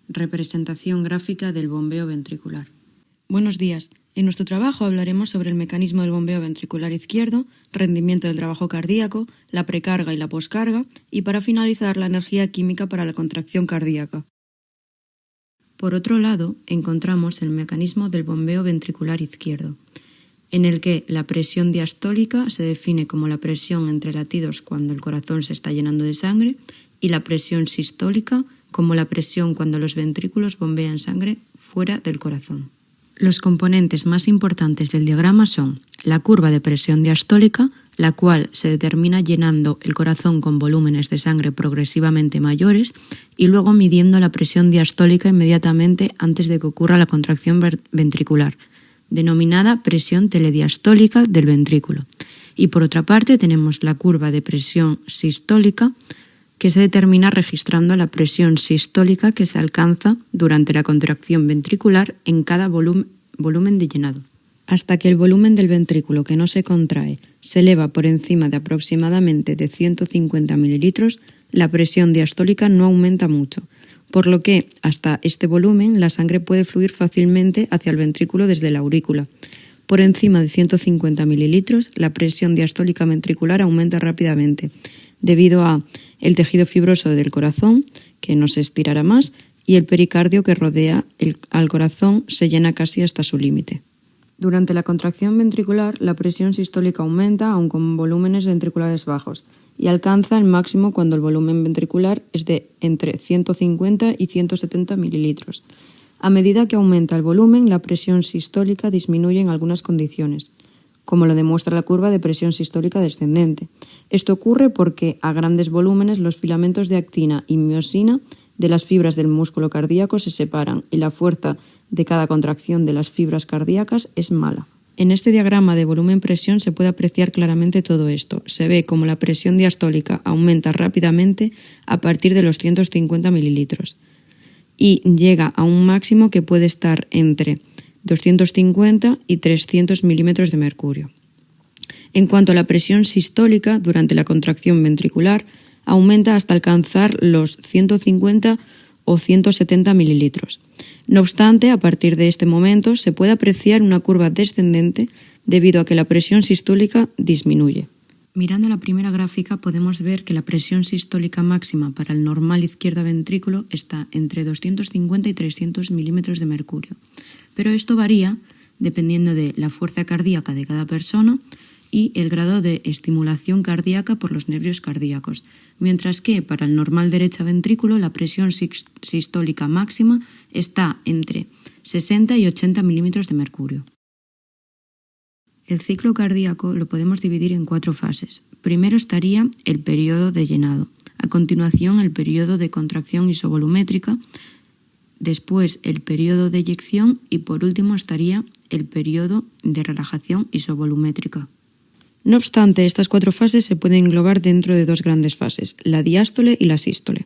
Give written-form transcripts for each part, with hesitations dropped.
Representación gráfica del bombeo ventricular. Buenos días. En nuestro trabajo hablaremos sobre el mecanismo del bombeo ventricular izquierdo, rendimiento del trabajo cardíaco, la precarga y la poscarga, y para finalizar la energía química para la contracción cardíaca. Por otro lado, encontramos el mecanismo del bombeo ventricular izquierdo, en el que la presión diastólica se define como la presión entre latidos cuando el corazón se está llenando de sangre y la presión sistólica como la presión cuando los ventrículos bombean sangre fuera del corazón. Los componentes más importantes del diagrama son la curva de presión diastólica, la cual se determina llenando el corazón con volúmenes de sangre progresivamente mayores y luego midiendo la presión diastólica inmediatamente antes de que ocurra la contracción ventricular, denominada presión telediastólica del ventrículo. Y por otra parte tenemos la curva de presión sistólica, que se determina registrando la presión sistólica que se alcanza durante la contracción ventricular en cada volumen de llenado. Hasta que el volumen del ventrículo que no se contrae se eleva por encima de aproximadamente de 150 mililitros, la presión diastólica no aumenta mucho, por lo que hasta este volumen la sangre puede fluir fácilmente hacia el ventrículo desde la aurícula. Por encima de 150 mililitros, la presión diastólica ventricular aumenta rápidamente, debido a el tejido fibroso del corazón, que no se estirará más, y el pericardio que rodea al corazón se llena casi hasta su límite. Durante la contracción ventricular, la presión sistólica aumenta aun con volúmenes ventriculares bajos y alcanza el máximo cuando el volumen ventricular es de entre 150 y 170 mililitros. A medida que aumenta el volumen, la presión sistólica disminuye en algunas condiciones, como lo demuestra la curva de presión sistólica descendente. Esto ocurre porque a grandes volúmenes los filamentos de actina y miosina de las fibras del músculo cardíaco se separan y la fuerza de cada contracción de las fibras cardíacas es mala. En este diagrama de volumen-presión se puede apreciar claramente todo esto. Se ve como la presión diastólica aumenta rápidamente a partir de los 150 mililitros y llega a un máximo que puede estar entre 250 y 300 milímetros de mercurio. En cuanto a la presión sistólica, durante la contracción ventricular, aumenta hasta alcanzar los 150 o 170 mililitros. No obstante, a partir de este momento se puede apreciar una curva descendente debido a que la presión sistólica disminuye. Mirando la primera gráfica podemos ver que la presión sistólica máxima para el normal izquierda ventrículo está entre 250 y 300 milímetros de mercurio. Pero esto varía dependiendo de la fuerza cardíaca de cada persona y el grado de estimulación cardíaca por los nervios cardíacos, mientras que para el normal derecha ventrículo la presión sistólica máxima está entre 60 y 80 milímetros de mercurio. El ciclo cardíaco lo podemos dividir en 4 fases. Primero estaría el periodo de llenado, a continuación el periodo de contracción isovolumétrica, después el periodo de eyección y por último estaría el periodo de relajación isovolumétrica. No obstante, estas 4 fases se pueden englobar dentro de 2 grandes fases, la diástole y la sístole.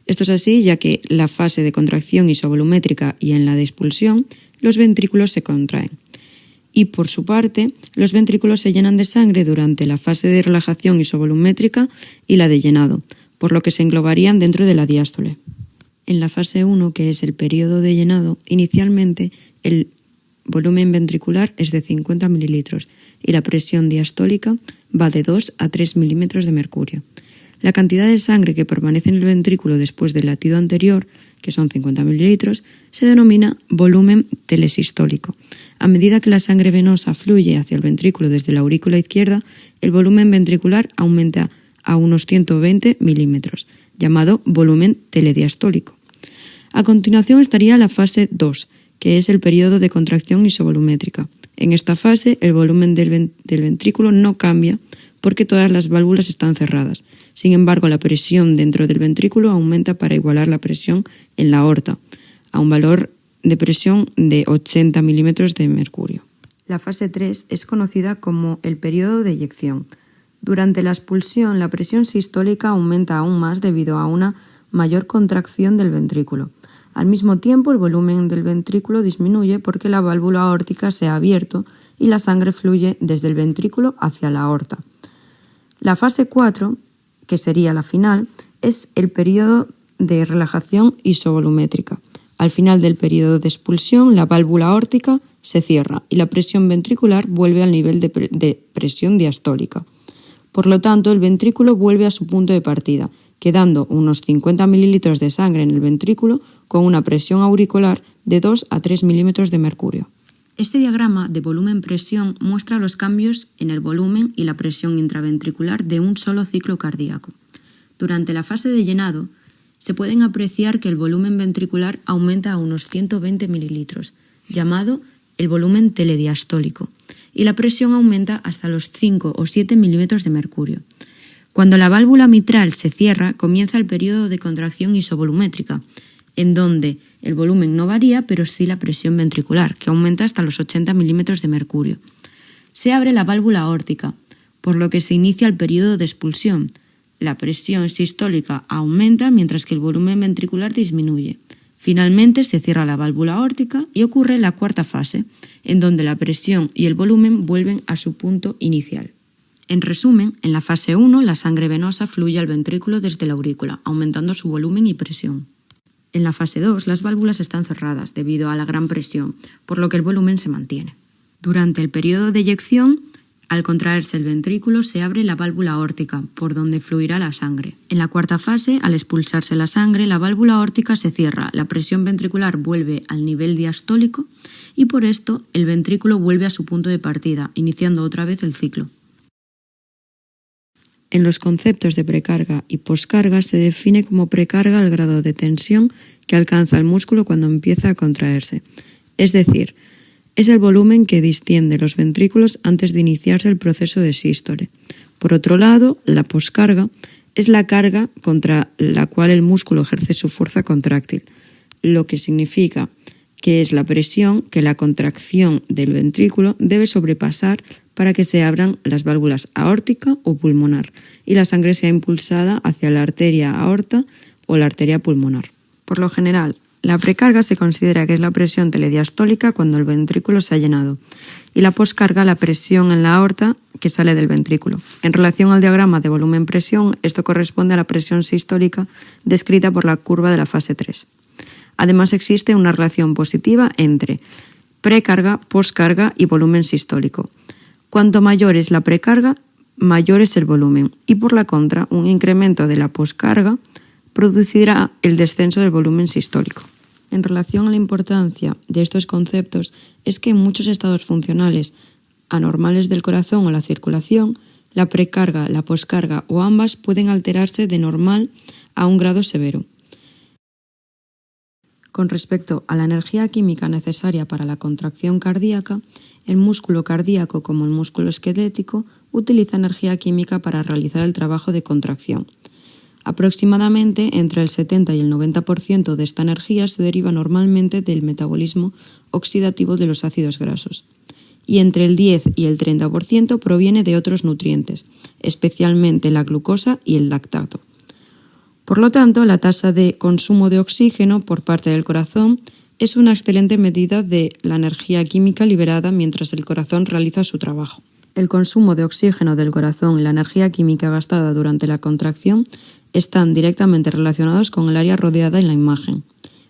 Esto es así ya que la fase de contracción isovolumétrica y en la de expulsión, los ventrículos se contraen. Y por su parte, los ventrículos se llenan de sangre durante la fase de relajación isovolumétrica y la de llenado, por lo que se englobarían dentro de la diástole. En la fase 1, que es el periodo de llenado, inicialmente el volumen ventricular es de 50 mililitros y la presión diastólica va de 2 a 3 milímetros de mercurio. La cantidad de sangre que permanece en el ventrículo después del latido anterior, que son 50 mililitros, se denomina volumen telesistólico. A medida que la sangre venosa fluye hacia el ventrículo desde la aurícula izquierda, el volumen ventricular aumenta a unos 120 milímetros, llamado volumen telediastólico. A continuación estaría la fase 2, que es el periodo de contracción isovolumétrica. En esta fase, el volumen del ventrículo no cambia porque todas las válvulas están cerradas. Sin embargo, la presión dentro del ventrículo aumenta para igualar la presión en la aorta, a un valor de presión de 80 milímetros de mercurio. La fase 3 es conocida como el periodo de eyección. Durante la expulsión, la presión sistólica aumenta aún más debido a una mayor contracción del ventrículo. Al mismo tiempo, el volumen del ventrículo disminuye porque la válvula aórtica se ha abierto y la sangre fluye desde el ventrículo hacia la aorta. La fase 4, que sería la final, es el periodo de relajación isovolumétrica. Al final del periodo de expulsión, la válvula aórtica se cierra y la presión ventricular vuelve al nivel de presión diastólica. Por lo tanto, el ventrículo vuelve a su punto de partida, quedando unos 50 mililitros de sangre en el ventrículo con una presión auricular de 2 a 3 milímetros de mercurio. Este diagrama de volumen-presión muestra los cambios en el volumen y la presión intraventricular de un solo ciclo cardíaco. Durante la fase de llenado, se pueden apreciar que el volumen ventricular aumenta a unos 120 mililitros, llamado el volumen telediastólico, y la presión aumenta hasta los 5 o 7 milímetros de mercurio. Cuando la válvula mitral se cierra, comienza el periodo de contracción isovolumétrica, en donde el volumen no varía, pero sí la presión ventricular, que aumenta hasta los 80 milímetros de mercurio. Se abre la válvula aórtica, por lo que se inicia el periodo de expulsión. La presión sistólica aumenta mientras que el volumen ventricular disminuye. Finalmente se cierra la válvula aórtica y ocurre la cuarta fase, en donde la presión y el volumen vuelven a su punto inicial. En resumen, en la fase 1 la sangre venosa fluye al ventrículo desde la aurícula, aumentando su volumen y presión. En la fase 2 las válvulas están cerradas debido a la gran presión, por lo que el volumen se mantiene. Durante el periodo de eyección, al contraerse el ventrículo se abre la válvula aórtica, por donde fluirá la sangre. En la cuarta fase, al expulsarse la sangre, la válvula aórtica se cierra, la presión ventricular vuelve al nivel diastólico y por esto el ventrículo vuelve a su punto de partida, iniciando otra vez el ciclo. En los conceptos de precarga y poscarga se define como precarga el grado de tensión que alcanza el músculo cuando empieza a contraerse, es decir, es el volumen que distiende los ventrículos antes de iniciarse el proceso de sístole. Por otro lado, la poscarga es la carga contra la cual el músculo ejerce su fuerza contráctil, lo que significa que es la presión que la contracción del ventrículo debe sobrepasar para que se abran las válvulas aórtica o pulmonar y la sangre sea impulsada hacia la arteria aorta o la arteria pulmonar. Por lo general, la precarga se considera que es la presión telediastólica cuando el ventrículo se ha llenado y la poscarga la presión en la aorta que sale del ventrículo. En relación al diagrama de volumen-presión, esto corresponde a la presión sistólica descrita por la curva de la fase 3. Además, existe una relación positiva entre precarga, poscarga y volumen sistólico. Cuanto mayor es la precarga, mayor es el volumen y, por la contra, un incremento de la poscarga producirá el descenso del volumen sistólico. En relación a la importancia de estos conceptos, es que en muchos estados funcionales anormales del corazón o la circulación, la precarga, la poscarga o ambas pueden alterarse de normal a un grado severo. Con respecto a la energía química necesaria para la contracción cardíaca, el músculo cardíaco, como el músculo esquelético, utiliza energía química para realizar el trabajo de contracción. Aproximadamente entre el 70 y el 90% de esta energía se deriva normalmente del metabolismo oxidativo de los ácidos grasos, y entre el 10 y el 30% proviene de otros nutrientes, especialmente la glucosa y el lactato. Por lo tanto, la tasa de consumo de oxígeno por parte del corazón es una excelente medida de la energía química liberada mientras el corazón realiza su trabajo. El consumo de oxígeno del corazón y la energía química gastada durante la contracción están directamente relacionados con el área rodeada en la imagen.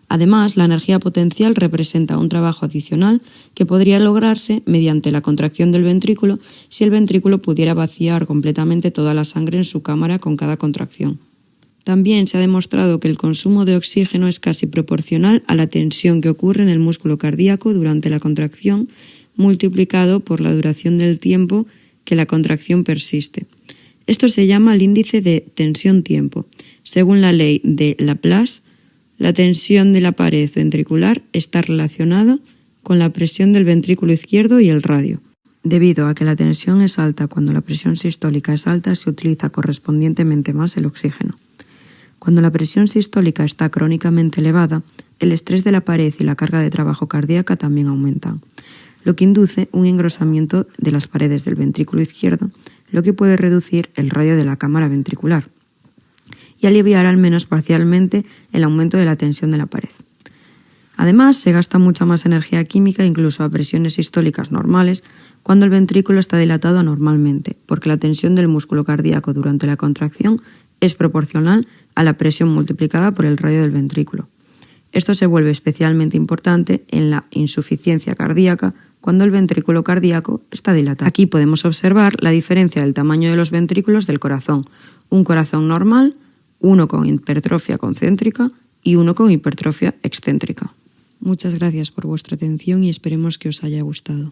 Además, la energía potencial representa un trabajo adicional que podría lograrse mediante la contracción del ventrículo si el ventrículo pudiera vaciar completamente toda la sangre en su cámara con cada contracción. También se ha demostrado que el consumo de oxígeno es casi proporcional a la tensión que ocurre en el músculo cardíaco durante la contracción, multiplicado por la duración del tiempo que la contracción persiste. Esto se llama el índice de tensión-tiempo. Según la ley de Laplace, la tensión de la pared ventricular está relacionada con la presión del ventrículo izquierdo y el radio. Debido a que la tensión es alta cuando la presión sistólica es alta, se utiliza correspondientemente más el oxígeno. Cuando la presión sistólica está crónicamente elevada, el estrés de la pared y la carga de trabajo cardíaca también aumentan, lo que induce un engrosamiento de las paredes del ventrículo izquierdo, lo que puede reducir el radio de la cámara ventricular y aliviar al menos parcialmente el aumento de la tensión de la pared. Además, se gasta mucha más energía química incluso a presiones sistólicas normales cuando el ventrículo está dilatado anormalmente, porque la tensión del músculo cardíaco durante la contracción es proporcional a la presión multiplicada por el radio del ventrículo. Esto se vuelve especialmente importante en la insuficiencia cardíaca cuando el ventrículo cardíaco está dilatado. Aquí podemos observar la diferencia del tamaño de los ventrículos del corazón. Un corazón normal, uno con hipertrofia concéntrica y uno con hipertrofia excéntrica. Muchas gracias por vuestra atención y esperemos que os haya gustado.